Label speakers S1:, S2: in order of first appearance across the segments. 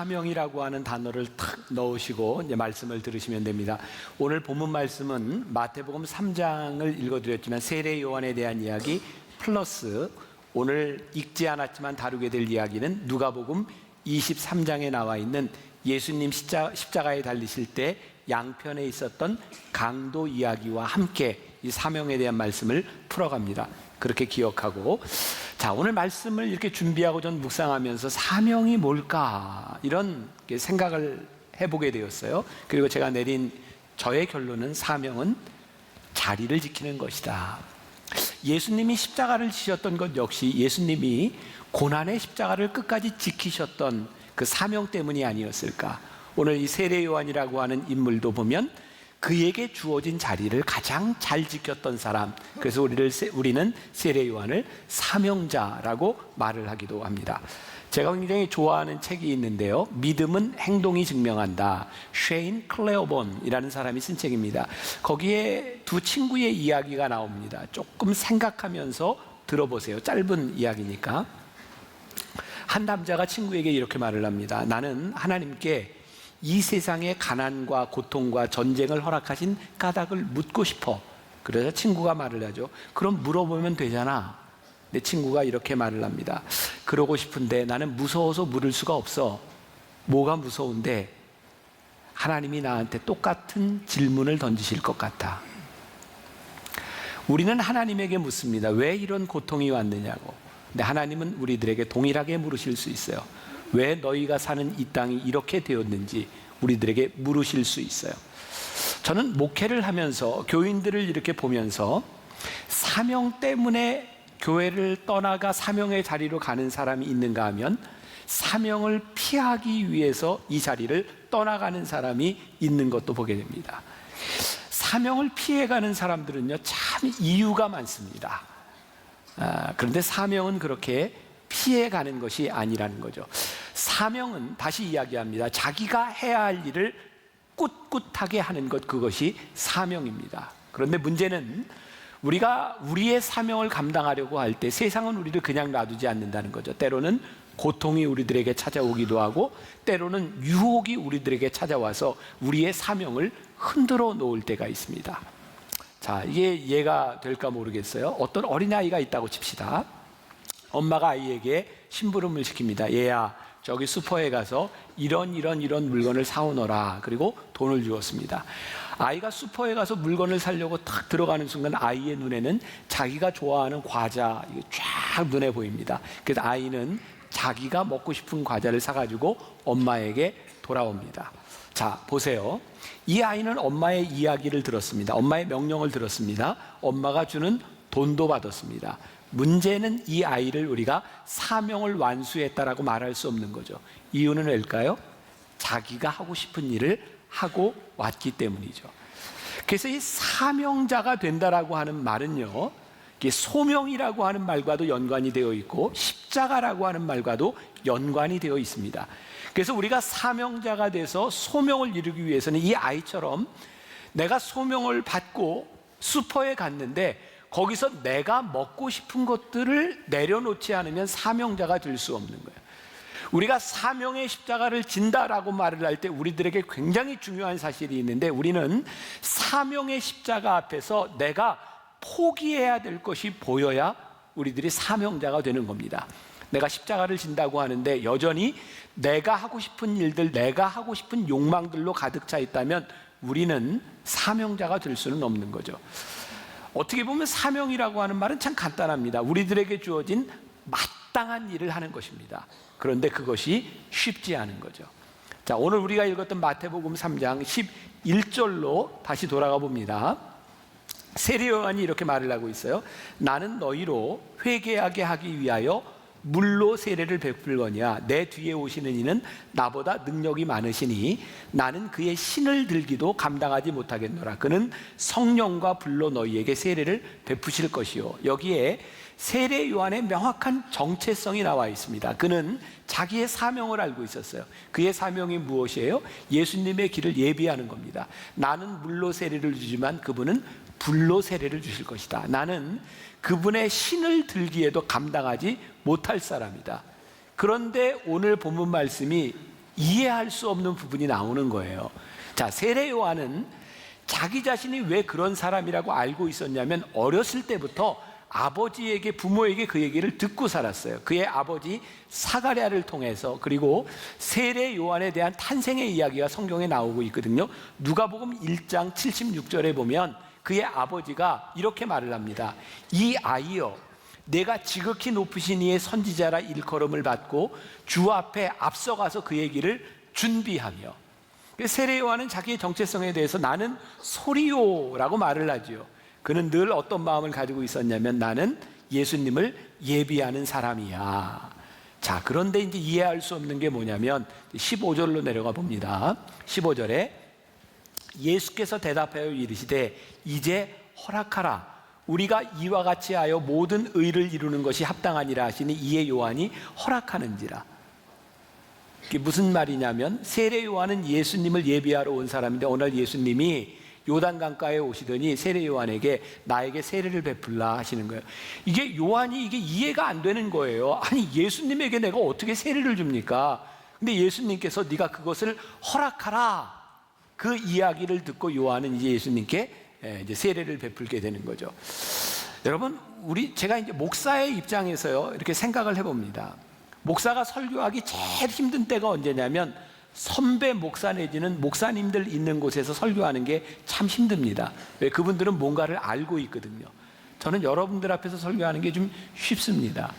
S1: 사명이라고 하는 단어를 탁 넣으시고 이제 말씀을 들으시면 됩니다. 오늘 본문 말씀은 마태복음 3장을 읽어드렸지만 세례 요한에 대한 이야기 플러스 오늘 읽지 않았지만 다루게 될 이야기는 누가복음 23장에 나와 있는 예수님 십자가에 달리실 때 양편에 있었던 강도 이야기와 함께 이 사명에 대한 말씀을 풀어갑니다. 그렇게 기억하고, 자, 오늘 말씀을 이렇게 준비하고 전 묵상하면서 사명이 뭘까 이런 생각을 해보게 되었어요. 그리고 제가 내린 저의 결론은 사명은 자리를 지키는 것이다. 예수님이 십자가를 지셨던 것 역시 예수님이 고난의 십자가를 끝까지 지키셨던 그 사명 때문이 아니었을까. 오늘 이 세례 요한이라고 하는 인물도 보면 그에게 주어진 자리를 가장 잘 지켰던 사람, 그래서 우리는 세례 요한을 사명자라고 말을 하기도 합니다. 제가 굉장히 좋아하는 책이 있는데요, 믿음은 행동이 증명한다. 쉐인 클레어본이라는 사람이 쓴 책입니다. 거기에 두 친구의 이야기가 나옵니다. 조금 생각하면서 들어보세요. 짧은 이야기니까. 한 남자가 친구에게 이렇게 말을 합니다. 나는 하나님께 이 세상의 가난과 고통과 전쟁을 허락하신 까닭을 묻고 싶어. 그래서 친구가 말을 하죠. 그럼 물어보면 되잖아. 내 친구가 이렇게 말을 합니다. 그러고 싶은데 나는 무서워서 물을 수가 없어. 뭐가 무서운데? 하나님이 나한테 똑같은 질문을 던지실 것 같아. 우리는 하나님에게 묻습니다. 왜 이런 고통이 왔느냐고. 근데 하나님은 우리들에게 동일하게 물으실 수 있어요. 왜 너희가 사는 이 땅이 이렇게 되었는지 우리들에게 물으실 수 있어요. 저는 목회를 하면서 교인들을 이렇게 보면서 사명 때문에 교회를 떠나가 사명의 자리로 가는 사람이 있는가 하면 사명을 피하기 위해서 이 자리를 떠나가는 사람이 있는 것도 보게 됩니다. 사명을 피해가는 사람들은요, 참 이유가 많습니다. 그런데 사명은 그렇게 피해가는 것이 아니라는 거죠. 사명은, 다시 이야기합니다, 자기가 해야 할 일을 꿋꿋하게 하는 것, 그것이 사명입니다. 그런데 문제는 우리가 우리의 사명을 감당하려고 할 때 세상은 우리를 그냥 놔두지 않는다는 거죠. 때로는 고통이 우리들에게 찾아오기도 하고 때로는 유혹이 우리들에게 찾아와서 우리의 사명을 흔들어 놓을 때가 있습니다. 자, 이게 이해가 될까 모르겠어요. 어떤 어린아이가 있다고 칩시다. 엄마가 아이에게 심부름을 시킵니다. 얘야, 저기 슈퍼에 가서 이런 물건을 사오너라. 그리고 돈을 주었습니다. 아이가 슈퍼에 가서 물건을 사려고 탁 들어가는 순간 아이의 눈에는 자기가 좋아하는 과자 쫙 눈에 보입니다. 그래서 아이는 자기가 먹고 싶은 과자를 사가지고 엄마에게 돌아옵니다. 자, 보세요. 이 아이는 엄마의 이야기를 들었습니다. 엄마의 명령을 들었습니다. 엄마가 주는 돈도 받았습니다. 문제는 이 아이를 우리가 사명을 완수했다라고 말할 수 없는 거죠. 이유는 왜일까요? 자기가 하고 싶은 일을 하고 왔기 때문이죠. 그래서 이 사명자가 된다라고 하는 말은요, 소명이라고 하는 말과도 연관이 되어 있고 십자가라고 하는 말과도 연관이 되어 있습니다. 그래서 우리가 사명자가 돼서 소명을 이루기 위해서는 이 아이처럼 내가 소명을 받고 슈퍼에 갔는데 거기서 내가 먹고 싶은 것들을 내려놓지 않으면 사명자가 될 수 없는 거예요. 우리가 사명의 십자가를 진다라고 말을 할 때 우리들에게 굉장히 중요한 사실이 있는데, 우리는 사명의 십자가 앞에서 내가 포기해야 될 것이 보여야 우리들이 사명자가 되는 겁니다. 내가 십자가를 진다고 하는데 여전히 내가 하고 싶은 일들, 내가 하고 싶은 욕망들로 가득 차 있다면 우리는 사명자가 될 수는 없는 거죠. 어떻게 보면 사명이라고 하는 말은 참 간단합니다. 우리들에게 주어진 마땅한 일을 하는 것입니다. 그런데 그것이 쉽지 않은 거죠. 자, 오늘 우리가 읽었던 마태복음 3장 11절로 다시 돌아가 봅니다. 세례 요한이 이렇게 말을 하고 있어요. 나는 너희로 회개하게 하기 위하여 물로 세례를 베풀거니와 내 뒤에 오시는 이는 나보다 능력이 많으시니 나는 그의 신을 들기도 감당하지 못하겠노라. 그는 성령과 불로 너희에게 세례를 베푸실 것이요. 여기에 세례 요한의 명확한 정체성이 나와 있습니다. 그는 자기의 사명을 알고 있었어요. 그의 사명이 무엇이에요? 예수님의 길을 예비하는 겁니다. 나는 물로 세례를 주지만 그분은 불로 세례를 주실 것이다. 나는 그분의 신을 들기에도 감당하지 못할 사람이다. 그런데 오늘 본문 말씀이 이해할 수 없는 부분이 나오는 거예요. 자, 세례 요한은 자기 자신이 왜 그런 사람이라고 알고 있었냐면 어렸을 때부터 아버지에게, 부모에게 그 얘기를 듣고 살았어요. 그의 아버지 사가랴를 통해서. 그리고 세례 요한에 대한 탄생의 이야기가 성경에 나오고 있거든요. 누가복음 1장 76절에 보면 그의 아버지가 이렇게 말을 합니다. 이 아이여, 내가 지극히 높으신 이의 선지자라 일컬음을 받고 주 앞에 앞서가서 그의 길을 준비하며. 세례 요한은 자기의 정체성에 대해서 나는 소리요라고 말을 하죠. 그는 늘 어떤 마음을 가지고 있었냐면 나는 예수님을 예비하는 사람이야. 자, 그런데 이제 이해할 수 없는 게 뭐냐면 15절로 내려가 봅니다. 15절에 예수께서 대답하여 이르시되 이제 허락하라. 우리가 이와 같이 하여 모든 의를 이루는 것이 합당하니라 하시니 이에 요한이 허락하는지라. 이게 무슨 말이냐면 세례 요한은 예수님을 예비하러 온 사람인데 오늘 예수님이 요단강가에 오시더니 세례 요한에게 나에게 세례를 베풀라 하시는 거예요. 이게 요한이 이게 이해가 안 되는 거예요. 아니, 예수님에게 내가 어떻게 세례를 줍니까? 근데 예수님께서 네가 그것을 허락하라. 그 이야기를 듣고 요한은 이제 예수님께 이제 세례를 베풀게 되는 거죠. 여러분, 제가 이제 목사의 입장에서요 이렇게 생각을 해봅니다. 목사가 설교하기 제일 힘든 때가 언제냐면 선배 목사 내지는 목사님들 있는 곳에서 설교하는 게 참 힘듭니다. 왜? 그분들은 뭔가를 알고 있거든요. 저는 여러분들 앞에서 설교하는 게 좀 쉽습니다.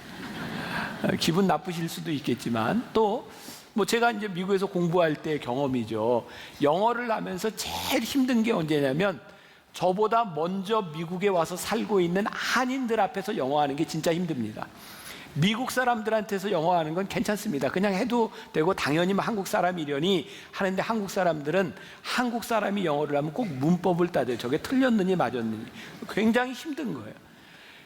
S1: 기분 나쁘실 수도 있겠지만 또 뭐 제가 이제 미국에서 공부할 때 경험이죠. 영어를 하면서 제일 힘든 게 언제냐면 저보다 먼저 미국에 와서 살고 있는 한인들 앞에서 영어하는 게 진짜 힘듭니다. 미국 사람들한테서 영어하는 건 괜찮습니다. 그냥 해도 되고 당연히 한국 사람이려니 하는데 한국 사람들은 한국 사람이 영어를 하면 꼭 문법을 따져요. 저게 틀렸느니 맞았느니. 굉장히 힘든 거예요.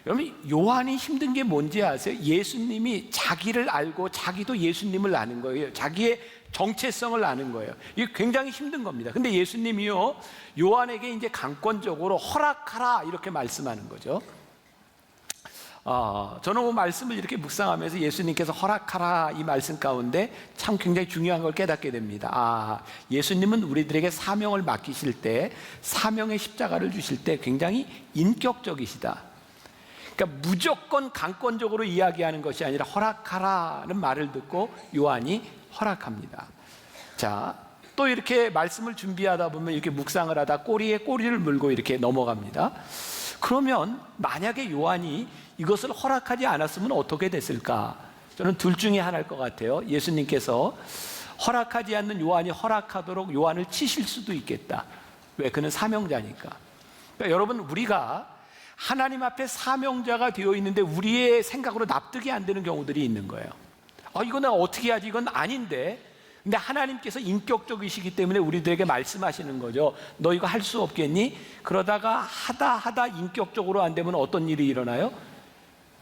S1: 여러분, 요한이 힘든 게 뭔지 아세요? 예수님이 자기를 알고 자기도 예수님을 아는 거예요. 자기의 정체성을 아는 거예요. 이게 굉장히 힘든 겁니다. 근데 예수님이요 요한에게 이제 강권적으로 허락하라 이렇게 말씀하는 거죠. 저는 그 말씀을 이렇게 묵상하면서 예수님께서 허락하라 이 말씀 가운데 참 굉장히 중요한 걸 깨닫게 됩니다. 예수님은 우리들에게 사명을 맡기실 때, 사명의 십자가를 주실 때 굉장히 인격적이시다. 그러니까 무조건 강권적으로 이야기하는 것이 아니라 허락하라는 말을 듣고 요한이 허락합니다. 자, 또 이렇게 말씀을 준비하다 보면 이렇게 묵상을 하다 꼬리에 꼬리를 물고 이렇게 넘어갑니다. 그러면 만약에 요한이 이것을 허락하지 않았으면 어떻게 됐을까? 저는 둘 중에 하나일 것 같아요. 예수님께서 허락하지 않는 요한이 허락하도록 요한을 치실 수도 있겠다. 왜? 그는 사명자니까. 그러니까 여러분, 우리가 하나님 앞에 사명자가 되어 있는데 우리의 생각으로 납득이 안 되는 경우들이 있는 거예요. 이거 내가 어떻게 하지? 이건 아닌데. 근데 하나님께서 인격적이시기 때문에 우리들에게 말씀하시는 거죠. 너 이거 할 수 없겠니? 그러다가 하다 인격적으로 안 되면 어떤 일이 일어나요?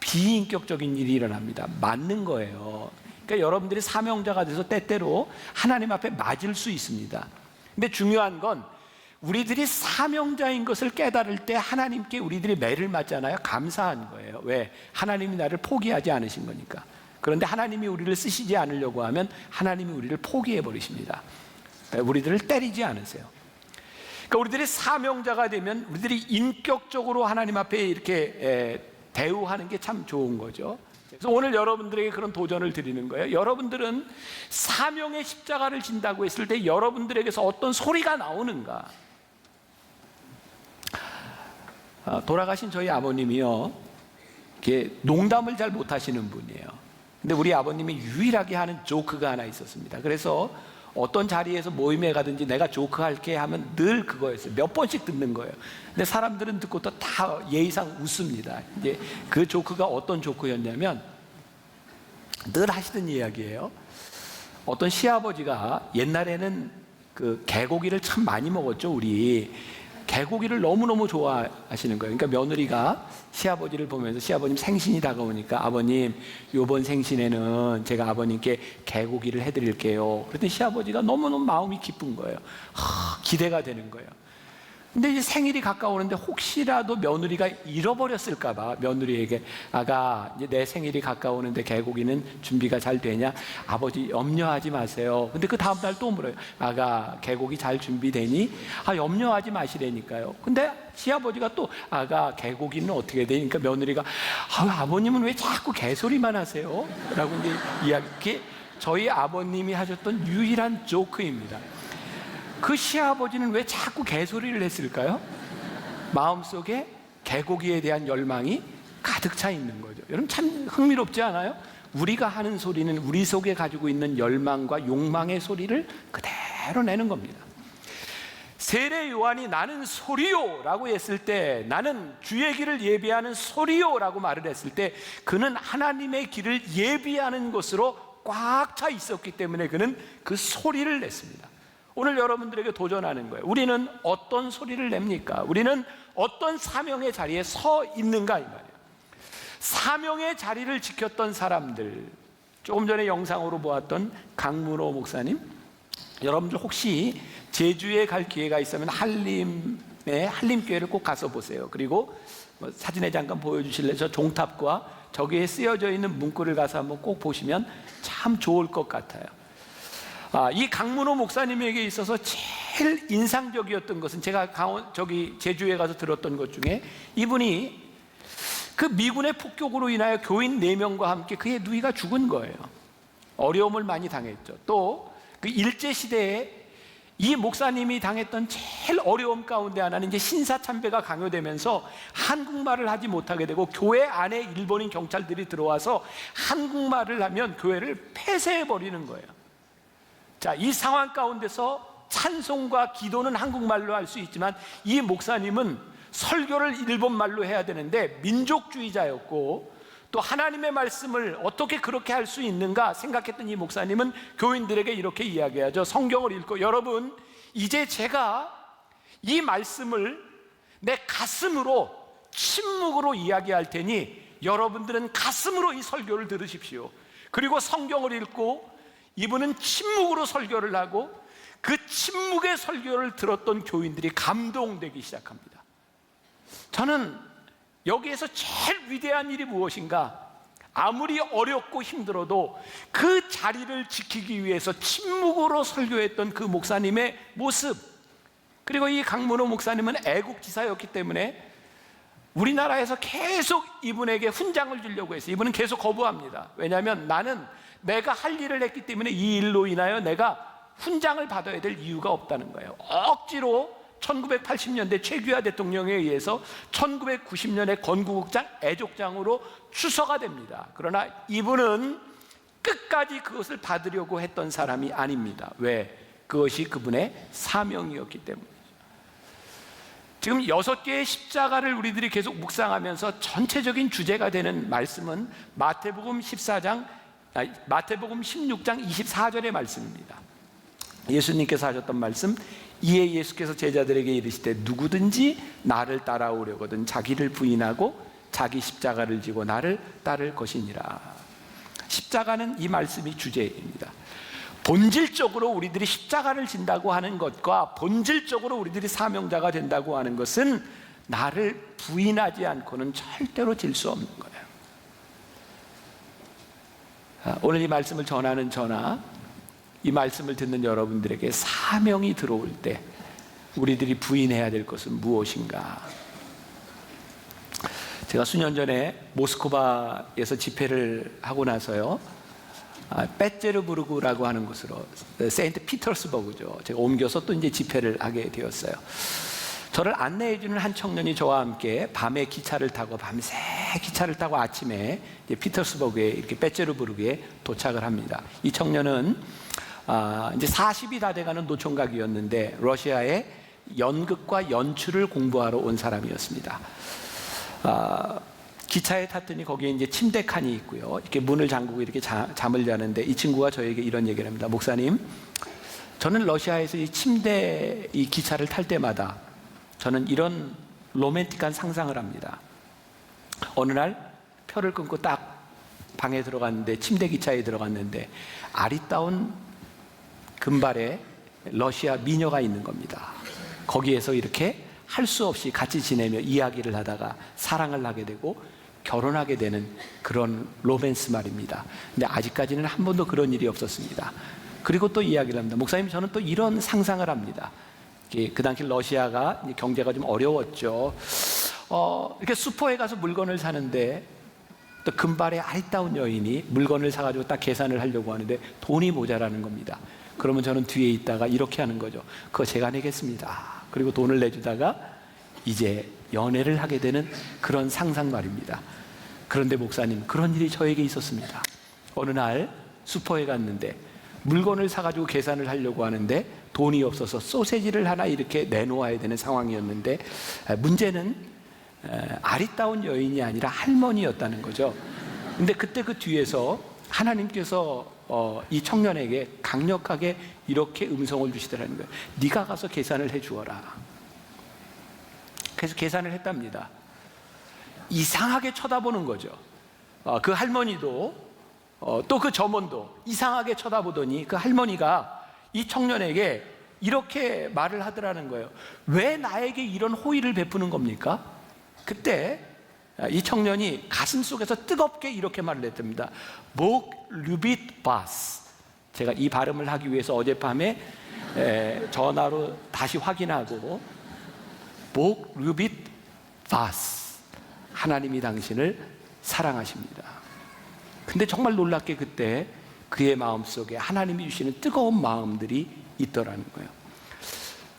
S1: 비인격적인 일이 일어납니다. 맞는 거예요. 그러니까 여러분들이 사명자가 돼서 때때로 하나님 앞에 맞을 수 있습니다. 근데 중요한 건 우리들이 사명자인 것을 깨달을 때 하나님께 우리들이 매를 맞잖아요. 감사한 거예요. 왜? 하나님이 나를 포기하지 않으신 거니까. 그런데 하나님이 우리를 쓰시지 않으려고 하면 하나님이 우리를 포기해 버리십니다. 우리들을 때리지 않으세요. 그러니까 우리들이 사명자가 되면 우리들이 인격적으로 하나님 앞에 이렇게 대우하는 게 참 좋은 거죠. 그래서 오늘 여러분들에게 그런 도전을 드리는 거예요. 여러분들은 사명의 십자가를 진다고 했을 때 여러분들에게서 어떤 소리가 나오는가? 돌아가신 저희 아버님이요, 이게 농담을 잘 못하시는 분이에요. 근데 우리 아버님이 유일하게 하는 조크가 하나 있었습니다. 그래서 어떤 자리에서 모임에 가든지 내가 조크할게 하면 늘 그거였어요. 몇 번씩 듣는 거예요. 근데 사람들은 듣고 또 다 예의상 웃습니다. 이제 그 조크가 어떤 조크였냐면 늘 하시던 이야기예요. 어떤 시아버지가 옛날에는 그 개고기를 참 많이 먹었죠. 우리 개고기를 너무너무 좋아하시는 거예요. 그러니까 며느리가 시아버지를 보면서 시아버님 생신이 다가오니까 아버님 요번 생신에는 제가 아버님께 개고기를 해드릴게요. 그랬더니 시아버지가 너무너무 마음이 기쁜 거예요. 기대가 되는 거예요. 근데 이제 생일이 가까우는데 혹시라도 며느리가 잃어버렸을까봐 며느리에게 아가 이제 내 생일이 가까우는데 개고기는 준비가 잘 되냐? 아버지 염려하지 마세요. 근데 그 다음날 또 물어요. 아가 개고기 잘 준비되니? 아 염려하지 마시라니까요. 근데 시아버지가 또 아가 개고기는 어떻게 되니까 며느리가 아버님은 왜 자꾸 개소리만 하세요? 라고 이제 이야기. 저희 아버님이 하셨던 유일한 조크입니다. 그 시아버지는 왜 자꾸 개소리를 했을까요? 마음속에 개고기에 대한 열망이 가득 차 있는 거죠. 여러분 참 흥미롭지 않아요? 우리가 하는 소리는 우리 속에 가지고 있는 열망과 욕망의 소리를 그대로 내는 겁니다. 세례 요한이 나는 소리요 라고 했을 때, 나는 주의 길을 예비하는 소리요 라고 말을 했을 때, 그는 하나님의 길을 예비하는 것으로 꽉 차 있었기 때문에 그는 그 소리를 냈습니다. 오늘 여러분들에게 도전하는 거예요. 우리는 어떤 소리를 냅니까? 우리는 어떤 사명의 자리에 서 있는가 이 말이에요. 사명의 자리를 지켰던 사람들, 조금 전에 영상으로 보았던 강문호 목사님, 여러분들 혹시 제주에 갈 기회가 있으면 한림교회를 꼭 가서 보세요. 그리고 사진에 잠깐 보여주실래요? 저 종탑과 저기에 쓰여져 있는 문구를 가서 한번 꼭 보시면 참 좋을 것 같아요. 이 강문호 목사님에게 있어서 제일 인상적이었던 것은 제가 제주에 가서 들었던 것 중에, 이분이 그 미군의 폭격으로 인하여 교인 4명과 함께 그의 누이가 죽은 거예요. 어려움을 많이 당했죠. 또 그 일제시대에 이 목사님이 당했던 제일 어려움 가운데 하나는 이제 신사참배가 강요되면서 한국말을 하지 못하게 되고, 교회 안에 일본인 경찰들이 들어와서 한국말을 하면 교회를 폐쇄해버리는 거예요. 자, 이 상황 가운데서 찬송과 기도는 한국말로 할 수 있지만 이 목사님은 설교를 일본말로 해야 되는데 민족주의자였고, 또 하나님의 말씀을 어떻게 그렇게 할 수 있는가 생각했던 이 목사님은 교인들에게 이렇게 이야기하죠. 성경을 읽고, 여러분 이제 제가 이 말씀을 내 가슴으로 침묵으로 이야기할 테니 여러분들은 가슴으로 이 설교를 들으십시오. 그리고 성경을 읽고 이분은 침묵으로 설교를 하고, 그 침묵의 설교를 들었던 교인들이 감동되기 시작합니다. 저는 여기에서 제일 위대한 일이 무엇인가, 아무리 어렵고 힘들어도 그 자리를 지키기 위해서 침묵으로 설교했던 그 목사님의 모습, 그리고 이 강문호 목사님은 애국지사였기 때문에 우리나라에서 계속 이분에게 훈장을 주려고 했어요. 이분은 계속 거부합니다. 왜냐하면 나는 내가 할 일을 했기 때문에 이 일로 인하여 내가 훈장을 받아야 될 이유가 없다는 거예요. 억지로 1980년대 최규하 대통령에 의해서 1990년에 건국장 애족장으로 추서가 됩니다. 그러나 이분은 끝까지 그것을 받으려고 했던 사람이 아닙니다. 왜? 그것이 그분의 사명이었기 때문에. 지금 6개의 십자가를 우리들이 계속 묵상하면서 전체적인 주제가 되는 말씀은 마태복음 16장 24절의 말씀입니다. 예수님께서 하셨던 말씀, 이에 예수께서 제자들에게 이르시되 누구든지 나를 따라오려거든 자기를 부인하고 자기 십자가를 지고 나를 따를 것이니라. 십자가는 이 말씀이 주제입니다. 본질적으로 우리들이 십자가를 진다고 하는 것과 본질적으로 우리들이 사명자가 된다고 하는 것은 나를 부인하지 않고는 절대로 질 수 없는 거예요. 오늘 이 말씀을 전하는 저나 이 말씀을 듣는 여러분들에게 사명이 들어올 때 우리들이 부인해야 될 것은 무엇인가? 제가 수년 전에 모스크바에서 집회를 하고 나서요, 페테르부르크라고 하는 곳으로, 세인트 피터스버그죠, 제가 옮겨서 또 이제 집회를 하게 되었어요. 저를 안내해 주는 한 청년이 저와 함께 밤에 기차를 타고 밤새 기차를 타고 아침에 이제 피터스버그에 이렇게 페테르부르크에 도착을 합니다. 이 청년은 이제 40이 다 돼가는 노총각이었는데 러시아의 연극과 연출을 공부하러 온 사람이었습니다. 기차에 탔더니 거기에 이제 침대 칸이 있고요, 이렇게 문을 잠그고 이렇게 잠을 자는데 이 친구가 저에게 이런 얘기를 합니다. 목사님, 저는 러시아에서 이 기차를 탈 때마다 저는 이런 로맨틱한 상상을 합니다. 어느 날 표를 끊고 딱 방에 들어갔는데, 침대 기차에 들어갔는데 아리따운 금발의 러시아 미녀가 있는 겁니다. 거기에서 이렇게 할 수 없이 같이 지내며 이야기를 하다가 사랑을 하게 되고 결혼하게 되는 그런 로맨스 말입니다. 근데 아직까지는 한 번도 그런 일이 없었습니다. 그리고 또 이야기를 합니다. 목사님, 저는 또 이런 상상을 합니다. 그 당시 러시아가 경제가 좀 어려웠죠. 이렇게 슈퍼에 가서 물건을 사는데 또 금발의 아리따운 여인이 물건을 사가지고 딱 계산을 하려고 하는데 돈이 모자라는 겁니다. 그러면 저는 뒤에 있다가 이렇게 하는 거죠. 그거 제가 내겠습니다. 그리고 돈을 내주다가 이제 연애를 하게 되는 그런 상상 말입니다. 그런데 목사님, 그런 일이 저에게 있었습니다. 어느 날 슈퍼에 갔는데 물건을 사가지고 계산을 하려고 하는데 돈이 없어서 소세지를 하나 이렇게 내놓아야 되는 상황이었는데 문제는 아리따운 여인이 아니라 할머니였다는 거죠. 근데 그때 그 뒤에서 하나님께서 이 청년에게 강력하게 이렇게 음성을 주시더라는 거예요. 네가 가서 계산을 해주어라. 그래서 계산을 했답니다. 이상하게 쳐다보는 거죠. 그 할머니도 또 그 점원도 이상하게 쳐다보더니 그 할머니가 이 청년에게 이렇게 말을 하더라는 거예요. 왜 나에게 이런 호의를 베푸는 겁니까? 그때 이 청년이 가슴 속에서 뜨겁게 이렇게 말을 했답니다. 목 류빗 바스. 제가 이 발음을 하기 위해서 어젯밤에 전화로 다시 확인하고 목 류빗 바스. 하나님이 당신을 사랑하십니다. 근데 정말 놀랍게 그때 그의 마음속에 하나님이 주시는 뜨거운 마음들이 있더라는 거예요.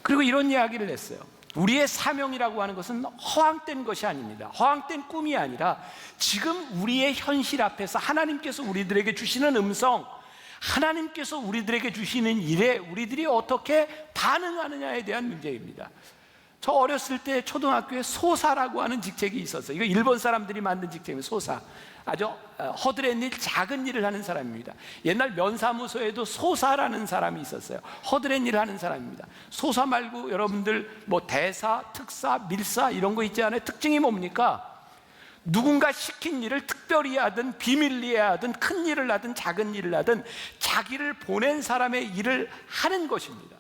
S1: 그리고 이런 이야기를 했어요. 우리의 사명이라고 하는 것은 허황된 것이 아닙니다. 허황된 꿈이 아니라 지금 우리의 현실 앞에서 하나님께서 우리들에게 주시는 음성, 하나님께서 우리들에게 주시는 일에 우리들이 어떻게 반응하느냐에 대한 문제입니다. 저 어렸을 때 초등학교에 소사라고 하는 직책이 있었어요. 이거 일본 사람들이 만든 직책입니다. 소사. 아주 허드렛 일, 작은 일을 하는 사람입니다. 옛날 면사무소에도 소사라는 사람이 있었어요. 허드렛 일을 하는 사람입니다. 소사 말고 여러분들 뭐 대사, 특사, 밀사 이런 거 있지 않아요? 특징이 뭡니까? 누군가 시킨 일을 특별히 하든 비밀리에 하든 큰 일을 하든 작은 일을 하든 자기를 보낸 사람의 일을 하는 것입니다.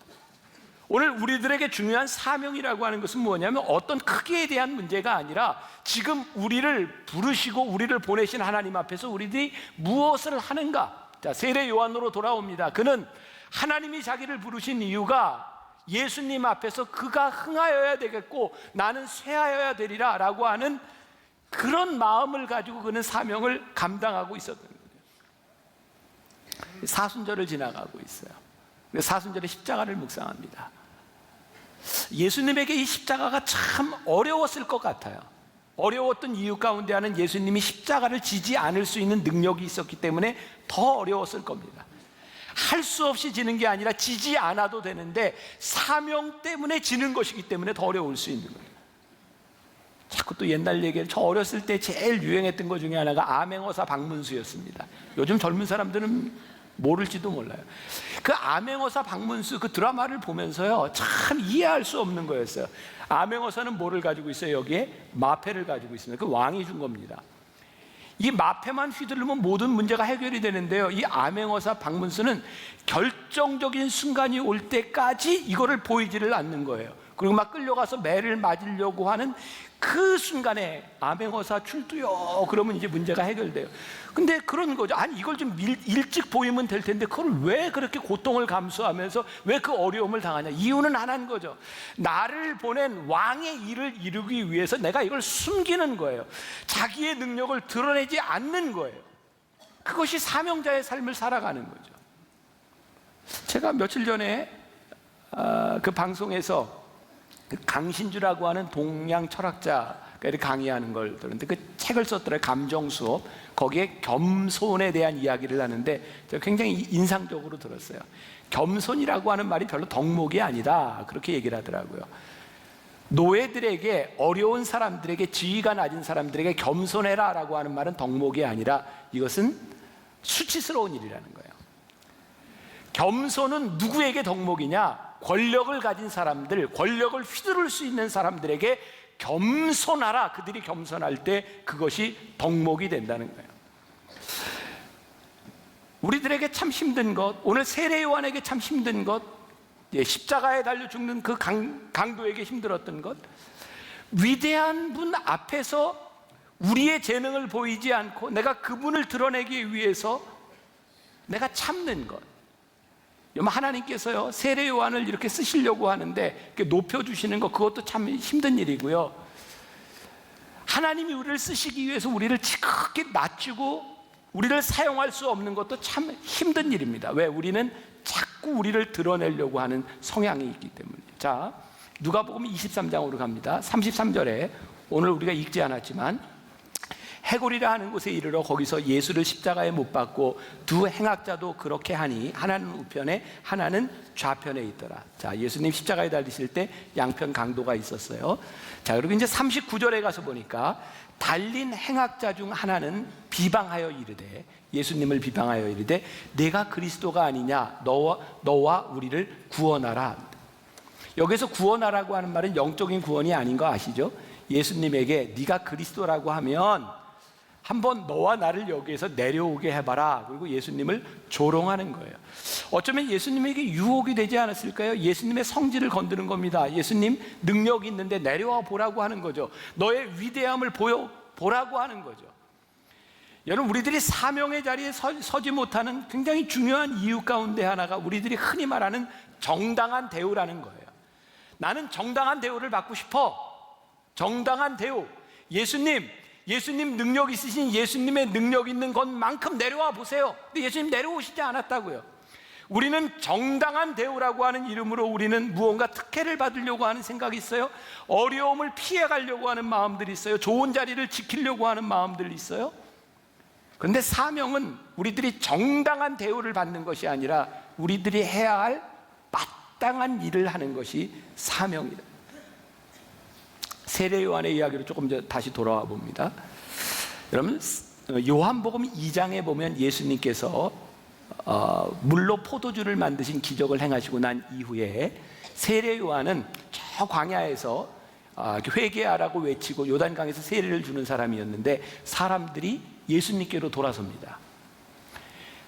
S1: 오늘 우리들에게 중요한 사명이라고 하는 것은 뭐냐면 어떤 크기에 대한 문제가 아니라 지금 우리를 부르시고 우리를 보내신 하나님 앞에서 우리들이 무엇을 하는가. 자, 세례 요한으로 돌아옵니다. 그는 하나님이 자기를 부르신 이유가 예수님 앞에서 그가 흥하여야 되겠고 나는 쇠하여야 되리라 라고 하는 그런 마음을 가지고 그는 사명을 감당하고 있었던 거예요. 사순절을 지나가고 있어요. 사순절에 십자가를 묵상합니다. 예수님에게 이 십자가가 참 어려웠을 것 같아요. 어려웠던 이유 가운데 하나는 예수님이 십자가를 지지 않을 수 있는 능력이 있었기 때문에 더 어려웠을 겁니다. 할 수 없이 지는 게 아니라 지지 않아도 되는데 사명 때문에 지는 것이기 때문에 더 어려울 수 있는 거예요. 자꾸 또 옛날 얘기를, 저 어렸을 때 제일 유행했던 것 중에 하나가 암행어사 박문수였습니다. 요즘 젊은 사람들은 모를지도 몰라요. 그 암행어사 박문수 그 드라마를 보면서요 참 이해할 수 없는 거였어요. 암행어사는 뭐를 가지고 있어요? 여기에 마패를 가지고 있습니다. 그 왕이 준 겁니다. 이 마패만 휘두르면 모든 문제가 해결이 되는데요, 이 암행어사 박문수는 결정적인 순간이 올 때까지 이거를 보이지를 않는 거예요. 그리고 막 끌려가서 매를 맞으려고 하는 그 순간에 암행어사 출두요 그러면 이제 문제가 해결돼요. 근데 그런 거죠. 아니 이걸 좀 일찍 보이면 될 텐데 그걸 왜 그렇게 고통을 감수하면서 왜 그 어려움을 당하냐. 이유는 하나인 거죠. 나를 보낸 왕의 일을 이루기 위해서 내가 이걸 숨기는 거예요. 자기의 능력을 드러내지 않는 거예요. 그것이 사명자의 삶을 살아가는 거죠. 제가 며칠 전에 그 방송에서 강신주라고 하는 동양 철학자가 이렇게 강의하는 걸 들었는데 그 책을 썼더라고요. 감정수업. 거기에 겸손에 대한 이야기를 하는데 제가 굉장히 인상적으로 들었어요. 겸손이라고 하는 말이 별로 덕목이 아니다 그렇게 얘기를 하더라고요. 노예들에게, 어려운 사람들에게, 지위가 낮은 사람들에게 겸손해라 라고 하는 말은 덕목이 아니라 이것은 수치스러운 일이라는 거예요. 겸손은 누구에게 덕목이냐? 권력을 가진 사람들, 권력을 휘두를 수 있는 사람들에게 겸손하라. 그들이 겸손할 때 그것이 덕목이 된다는 거예요. 우리들에게 참 힘든 것, 오늘 세례 요한에게 참 힘든 것, 십자가에 달려 죽는 그 강도에게 힘들었던 것, 위대한 분 앞에서 우리의 재능을 보이지 않고 내가 그분을 드러내기 위해서 내가 참는 것. 하나님께서요, 세례 요한을 이렇게 쓰시려고 하는데 높여주시는 것, 그것도 참 힘든 일이고요. 하나님이 우리를 쓰시기 위해서 우리를 지극히 낮추고 우리를 사용할 수 없는 것도 참 힘든 일입니다. 왜? 우리는 자꾸 우리를 드러내려고 하는 성향이 있기 때문에. 자, 누가복음 23장으로 갑니다. 33절에 오늘 우리가 읽지 않았지만 해골이라 하는 곳에 이르러 거기서 예수를 십자가에 못 박고 두 행악자도 그렇게 하니 하나는 우편에 하나는 좌편에 있더라. 자, 예수님 십자가에 달리실 때 양편 강도가 있었어요. 자, 그리고 이제 39절에 가서 보니까 달린 행악자 중 하나는 비방하여 이르되, 예수님을 비방하여 이르되 내가 그리스도가 아니냐, 너와 우리를 구원하라. 여기서 구원하라고 하는 말은 영적인 구원이 아닌 거 아시죠? 예수님에게 네가 그리스도라고 하면 한번 너와 나를 여기에서 내려오게 해봐라. 그리고 예수님을 조롱하는 거예요. 어쩌면 예수님에게 유혹이 되지 않았을까요? 예수님의 성질을 건드는 겁니다. 예수님 능력이 있는데 내려와 보라고 하는 거죠. 너의 위대함을 보라고 하는 거죠. 여러분, 우리들이 사명의 자리에 서지 못하는 굉장히 중요한 이유 가운데 하나가 우리들이 흔히 말하는 정당한 대우라는 거예요. 나는 정당한 대우를 받고 싶어. 정당한 대우. 예수님 능력 있으신 예수님의 능력 있는 것만큼 내려와 보세요. 근데 예수님 내려오시지 않았다고요. 우리는 정당한 대우라고 하는 이름으로 우리는 무언가 특혜를 받으려고 하는 생각이 있어요. 어려움을 피해가려고 하는 마음들이 있어요. 좋은 자리를 지키려고 하는 마음들이 있어요. 그런데 사명은 우리들이 정당한 대우를 받는 것이 아니라 우리들이 해야 할 마땅한 일을 하는 것이 사명이다. 세례 요한의 이야기로 조금 다시 돌아와 봅니다. 여러분, 요한복음 2장에 보면 예수님께서 물로 포도주를 만드신 기적을 행하시고 난 이후에 세례 요한은 저 광야에서 회개하라고 외치고 요단강에서 세례를 주는 사람이었는데 사람들이 예수님께로 돌아섭니다.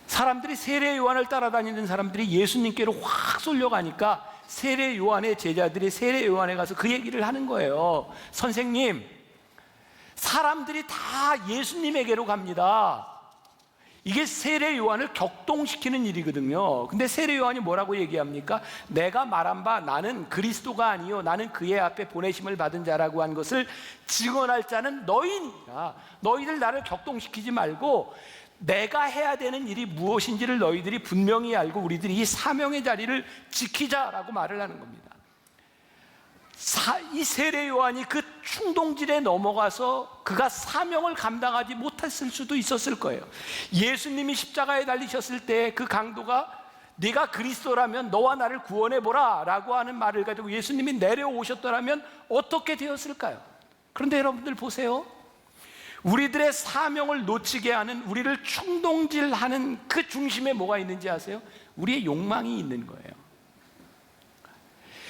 S1: 사람들이 세례 요한을 따라다니는 사람들이 예수님께로 확 쏠려가니까 세례 요한의 제자들이 세례 요한에 가서 그 얘기를 하는 거예요. 선생님, 사람들이 다 예수님에게로 갑니다. 이게 세례 요한을 격동시키는 일이거든요. 근데 세례 요한이 뭐라고 얘기합니까? 내가 말한 바 나는 그리스도가 아니요 나는 그의 앞에 보내심을 받은 자라고 한 것을 증언할 자는 너희니라. 너희들 나를 격동시키지 말고 내가 해야 되는 일이 무엇인지를 너희들이 분명히 알고 우리들이 이 사명의 자리를 지키자라고 말을 하는 겁니다. 이 세례 요한이 그 충동질에 넘어가서 그가 사명을 감당하지 못했을 수도 있었을 거예요. 예수님이 십자가에 달리셨을 때 그 강도가 네가 그리스도라면 너와 나를 구원해보라 라고 하는 말을 가지고 예수님이 내려오셨더라면 어떻게 되었을까요? 그런데 여러분들 보세요. 우리들의 사명을 놓치게 하는, 우리를 충동질하는 그 중심에 뭐가 있는지 아세요? 우리의 욕망이 있는 거예요.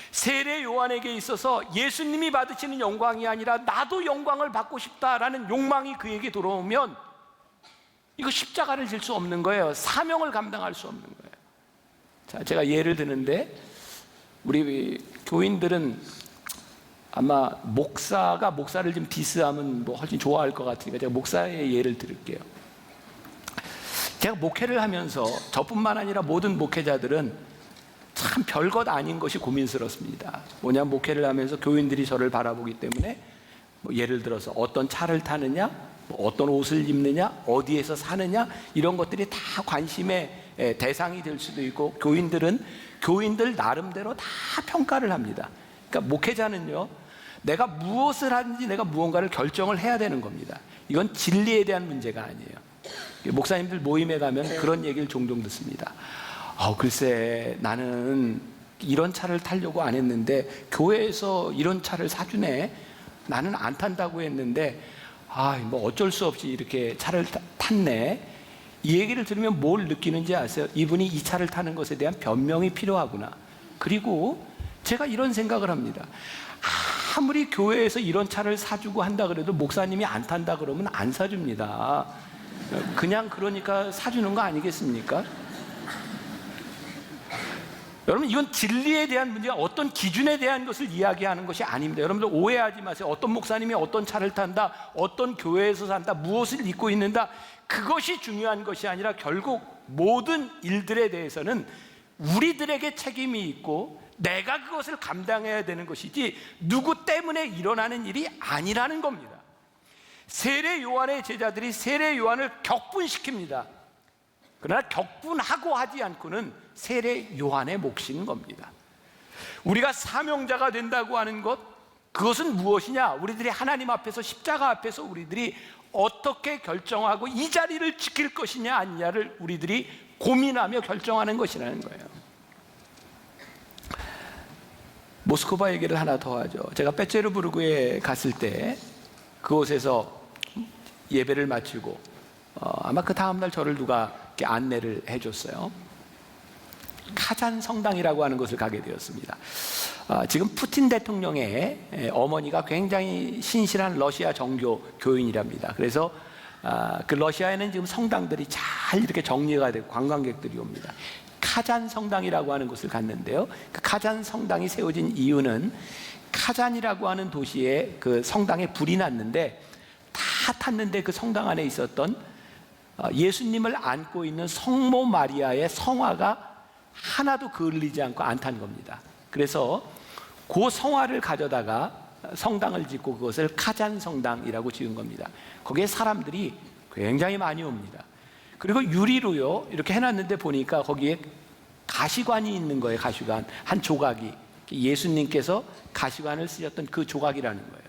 S1: 세례 요한에게 있어서 예수님이 받으시는 영광이 아니라 나도 영광을 받고 싶다라는 욕망이 그에게 들어오면 이거 십자가를 질 수 없는 거예요. 사명을 감당할 수 없는 거예요. 자, 제가 예를 드는데 우리 교인들은 아마 목사를 좀 디스하면 훨씬 좋아할 것 같으니까 제가 목사의 예를 들을게요. 제가 목회를 하면서 저뿐만 아니라 모든 목회자들은 참 별것 아닌 것이 고민스럽습니다. 뭐냐면 목회를 하면서 교인들이 저를 바라보기 때문에 예를 들어서 어떤 차를 타느냐, 어떤 옷을 입느냐, 어디에서 사느냐, 이런 것들이 다 관심의 대상이 될 수도 있고 교인들 나름대로 다 평가를 합니다. 그러니까 목회자는요, 내가 무엇을 하든지 내가 무언가를 결정을 해야 되는 겁니다. 이건 진리에 대한 문제가 아니에요. 목사님들 모임에 가면 그런 얘기를 종종 듣습니다. 글쎄 나는 이런 차를 타려고 안 했는데 교회에서 이런 차를 사주네. 나는 안 탄다고 했는데 뭐 어쩔 수 없이 이렇게 차를 탔네. 이 얘기를 들으면 뭘 느끼는지 아세요? 이분이 이 차를 타는 것에 대한 변명이 필요하구나. 그리고 제가 이런 생각을 합니다. 아무리 교회에서 이런 차를 사주고 한다 그래도 목사님이 안 탄다 그러면 안 사줍니다. 그냥 그러니까 사주는 거 아니겠습니까? 여러분, 이건 진리에 대한 문제가 어떤 기준에 대한 것을 이야기하는 것이 아닙니다. 여러분들 오해하지 마세요. 어떤 목사님이 어떤 차를 탄다, 어떤 교회에서 산다, 무엇을 입고 있는다, 그것이 중요한 것이 아니라 결국 모든 일들에 대해서는 우리들에게 책임이 있고 내가 그것을 감당해야 되는 것이지 누구 때문에 일어나는 일이 아니라는 겁니다. 세례 요한의 제자들이 세례 요한을 격분시킵니다. 그러나 격분하고 하지 않고는 세례 요한의 몫인 겁니다. 우리가 사명자가 된다고 하는 것, 그것은 무엇이냐? 우리들이 하나님 앞에서, 십자가 앞에서 우리들이 어떻게 결정하고 이 자리를 지킬 것이냐 아니냐를 우리들이 고민하며 결정하는 것이라는 거예요. 모스크바 얘기를 하나 더 하죠. 제가 페테르부르크에 갔을 때 그곳에서 예배를 마치고 아마 그 다음날 저를 누가 이렇게 안내를 해줬어요. 카잔 성당이라고 하는 곳을 가게 되었습니다. 지금 푸틴 대통령의 어머니가 굉장히 신실한 러시아 정교 교인이랍니다. 그래서 그 러시아에는 지금 성당들이 잘 이렇게 정리가 되고 관광객들이 옵니다. 카잔 성당이라고 하는 곳을 갔는데요. 그 카잔 성당이 세워진 이유는 카잔이라고 하는 도시에 그 성당에 불이 났는데 다 탔는데 그 성당 안에 있었던 예수님을 안고 있는 성모 마리아의 성화가 하나도 그을리지 않고 안 탄 겁니다. 그래서 그 성화를 가져다가 성당을 짓고 그것을 카잔 성당이라고 지은 겁니다. 거기에 사람들이 굉장히 많이 옵니다. 그리고 유리로요 이렇게 해놨는데 보니까 거기에 가시관이 있는 거예요. 가시관 한 조각이, 예수님께서 가시관을 쓰셨던 그 조각이라는 거예요.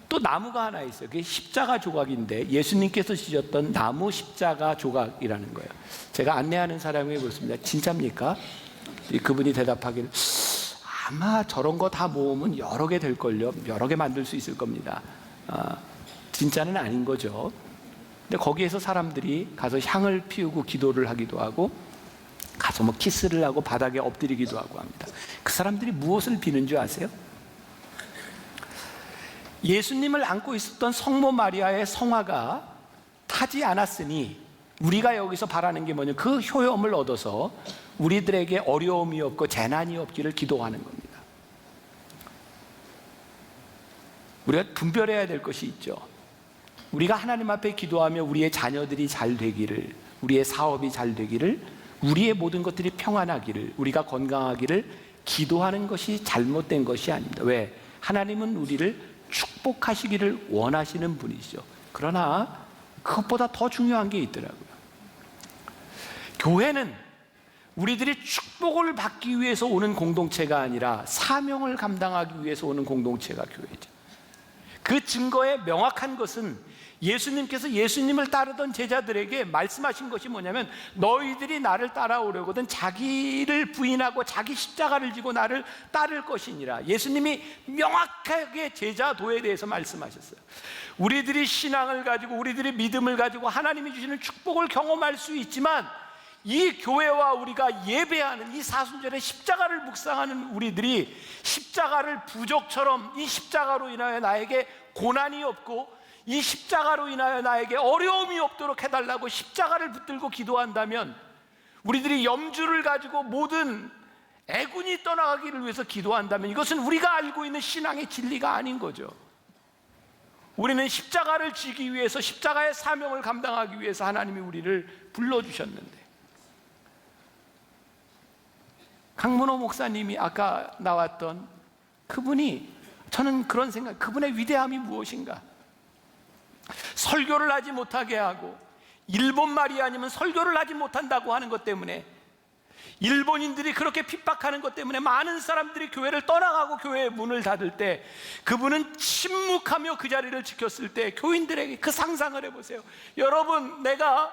S1: 또 나무가 하나 있어요. 그게 십자가 조각인데 예수님께서 쓰셨던 나무 십자가 조각이라는 거예요. 제가 안내하는 사람에게 묻습니다. 진짜입니까? 그분이 대답하기를 아마 저런 거 다 모으면 여러 개 될걸요. 여러 개 만들 수 있을 겁니다. 진짜는 아닌 거죠. 근데 거기에서 사람들이 가서 향을 피우고 기도를 하기도 하고 가서 뭐 키스를 하고 바닥에 엎드리기도 하고 합니다. 그 사람들이 무엇을 비는 줄 아세요? 예수님을 안고 있었던 성모 마리아의 성화가 타지 않았으니 우리가 여기서 바라는 게 뭐냐면 그 효험을 얻어서 우리들에게 어려움이 없고 재난이 없기를 기도하는 겁니다. 우리가 분별해야 될 것이 있죠. 우리가 하나님 앞에 기도하며 우리의 자녀들이 잘 되기를, 우리의 사업이 잘 되기를, 우리의 모든 것들이 평안하기를, 우리가 건강하기를 기도하는 것이 잘못된 것이 아닙니다. 왜? 하나님은 우리를 축복하시기를 원하시는 분이시죠. 그러나 그것보다 더 중요한 게 있더라고요. 교회는 우리들이 축복을 받기 위해서 오는 공동체가 아니라 사명을 감당하기 위해서 오는 공동체가 교회죠. 그 증거의 명확한 것은 예수님께서 예수님을 따르던 제자들에게 말씀하신 것이 뭐냐면 너희들이 나를 따라오려거든 자기를 부인하고 자기 십자가를 지고 나를 따를 것이니라. 예수님이 명확하게 제자도에 대해서 말씀하셨어요. 우리들이 신앙을 가지고 우리들이 믿음을 가지고 하나님이 주시는 축복을 경험할 수 있지만 이 교회와 우리가 예배하는 이 사순절에 십자가를 묵상하는 우리들이 십자가를 부족처럼 이 십자가로 인하여 나에게 고난이 없고 이 십자가로 인하여 나에게 어려움이 없도록 해달라고 십자가를 붙들고 기도한다면, 우리들이 염주를 가지고 모든 애군이 떠나가기를 위해서 기도한다면 이것은 우리가 알고 있는 신앙의 진리가 아닌 거죠. 우리는 십자가를 지기 위해서, 십자가의 사명을 감당하기 위해서 하나님이 우리를 불러주셨는데, 강문호 목사님이 아까 나왔던 그분이, 저는 그런 생각, 그분의 위대함이 무엇인가? 설교를 하지 못하게 하고 일본말이 아니면 설교를 하지 못한다고 하는 것 때문에, 일본인들이 그렇게 핍박하는 것 때문에 많은 사람들이 교회를 떠나가고 교회의 문을 닫을 때 그분은 침묵하며 그 자리를 지켰을 때 교인들에게 그 상상을 해보세요. 여러분, 내가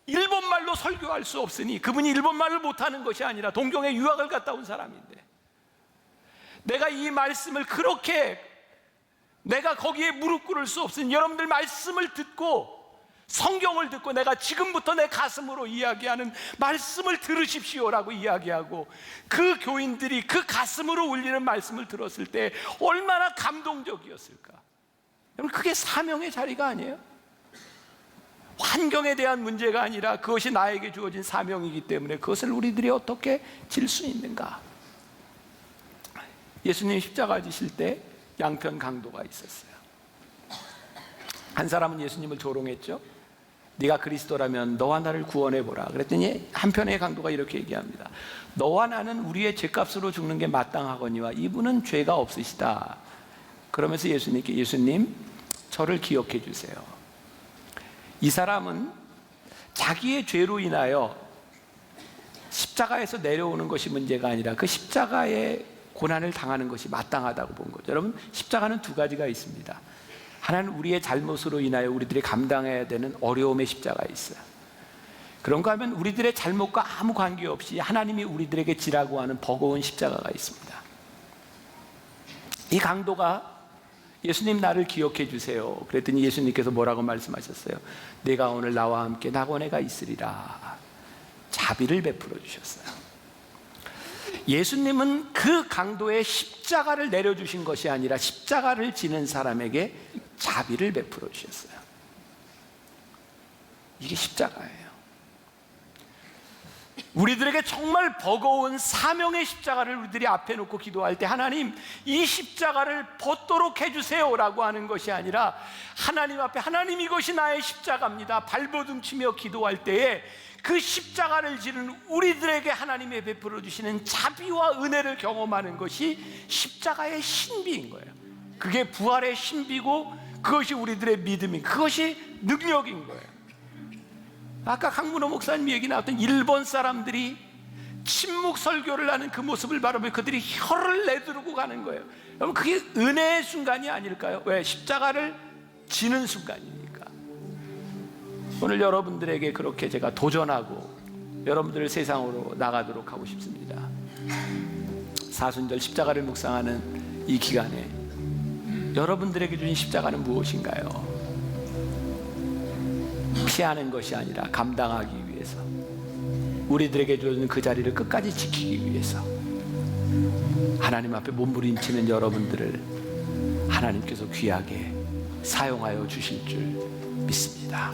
S1: 일본말로 설교할 수 없으니, 그분이 일본말을 못하는 것이 아니라 동경에 유학을 갔다 온 사람인데, 내가 이 말씀을 그렇게 내가 거기에 무릎 꿇을 수 없으니 여러분들 말씀을 듣고 성경을 듣고 내가 지금부터 내 가슴으로 이야기하는 말씀을 들으십시오라고 이야기하고, 그 교인들이 그 가슴으로 울리는 말씀을 들었을 때 얼마나 감동적이었을까. 여러분, 그게 사명의 자리가 아니에요? 환경에 대한 문제가 아니라 그것이 나에게 주어진 사명이기 때문에 그것을 우리들이 어떻게 질 수 있는가? 예수님 십자가 지실 때 양편 강도가 있었어요. 한 사람은 예수님을 조롱했죠. 네가 그리스도라면 너와 나를 구원해보라. 그랬더니 한편의 강도가 이렇게 얘기합니다. 너와 나는 우리의 죄값으로 죽는 게 마땅하거니와 이분은 죄가 없으시다. 그러면서 예수님께 예수님 저를 기억해 주세요. 이 사람은 자기의 죄로 인하여 십자가에서 내려오는 것이 문제가 아니라 그 십자가의 고난을 당하는 것이 마땅하다고 본 거죠. 여러분, 십자가는 두 가지가 있습니다. 하나는 우리의 잘못으로 인하여 우리들이 감당해야 되는 어려움의 십자가 있어요. 그런가 하면 우리들의 잘못과 아무 관계없이 하나님이 우리들에게 지라고 하는 버거운 십자가가 있습니다. 이 강도가 예수님 나를 기억해 주세요. 그랬더니 예수님께서 뭐라고 말씀하셨어요? 내가 오늘 나와 함께 낙원에가 있으리라. 자비를 베풀어 주셨어요. 예수님은 그 강도의 십자가를 내려주신 것이 아니라 십자가를 지는 사람에게 자비를 베풀어 주셨어요. 이게 십자가예요. 우리들에게 정말 버거운 사명의 십자가를 우리들이 앞에 놓고 기도할 때 하나님 이 십자가를 벗도록 해주세요라고 하는 것이 아니라 하나님 앞에 하나님 이것이 나의 십자가입니다 발버둥치며 기도할 때에 그 십자가를 지는 우리들에게 하나님의 베풀어 주시는 자비와 은혜를 경험하는 것이 십자가의 신비인 거예요. 그게 부활의 신비고 그것이 우리들의 믿음인, 그것이 능력인 거예요. 아까 강문호 목사님 얘기 나왔던 일본 사람들이 침묵 설교를 하는 그 모습을 바라보면 그들이 혀를 내두르고 가는 거예요. 여러분, 그게 은혜의 순간이 아닐까요? 왜? 십자가를 지는 순간이니까. 오늘 여러분들에게 그렇게 제가 도전하고 여러분들을 세상으로 나가도록 하고 싶습니다. 사순절 십자가를 묵상하는 이 기간에 여러분들에게 주신 십자가는 무엇인가요? 피하는 것이 아니라 감당하기 위해서, 우리들에게 주어진 그 자리를 끝까지 지키기 위해서 하나님 앞에 몸부림치는 여러분들을 하나님께서 귀하게 사용하여 주실 줄 믿습니다.